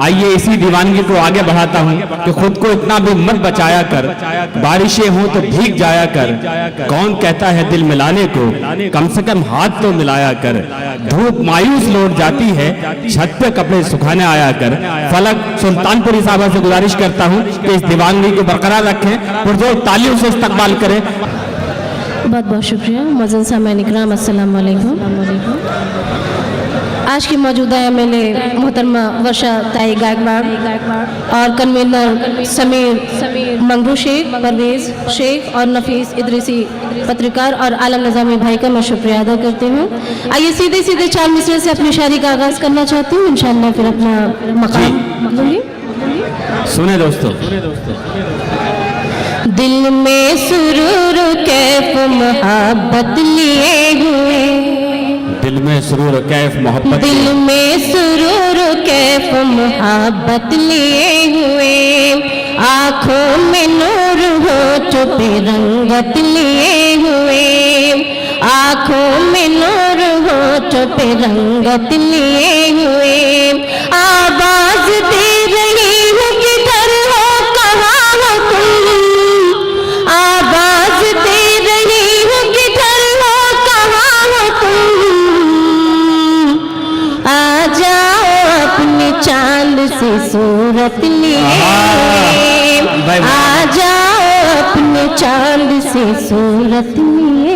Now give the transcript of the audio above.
आइए इसी दीवानगी को आगे बढ़ाता हूँ कि खुद को इतना भी मत बचाया कर, बारिशें हों तो भीग जाया कर, कौन कहता है दिल मिलाने को, कम से कम हाथ तो मिलाया कर, धूप मायूस लौट जाती है, छत पे कपड़े सुखाने आया कर। फलक सुल्तानपुरी साहबा से गुजारिश करता हूँ कि इस दीवानगी को बरकरार रखें, पुरजोर तालियों से इस्तकबाल करें। बहुत बहुत शुक्रिया। मुअज़्ज़िन सामईन इकराम, अस्सलाम वालेकुम। आज की मौजूदा एमएलए मोहतरमा वर्षा ताई गायकवाड़ और कन्वीनर समीर मंगरू शेख, परवेज शेख और नफीस इदरीसी पत्रकार और आलम निज़ामी भाई का मैं शुक्रिया अदा करती हूँ। आइए सीधे सीधे 4 मिसरे से अपनी शायरी का आगाज़ करना चाहती हूँ, इंशाअल्लाह फिर अपना मकाम दूंगी। सुने दोस्तों, दिल में सुरूर कैफ मोहब्बत लिए हुए, दिल में सुरूर कैफ मोहब्बत, दिल में सुरूर कैफ मोहब्बत लिए हुए, आँखों में नूर होठों पे रंगत लिए हुए, आँखों में नूर होठों पे रंगत लिए हुए, आवाज दे रही हूँ किधर हो, कहाँ हो तुम, आवाज दे रही हूँ किधर हो, कहाँ हो तुम, आ जाओ अपनी चांद से सूरत लिए, आ जाओ अपने चांद से सूरत लिए।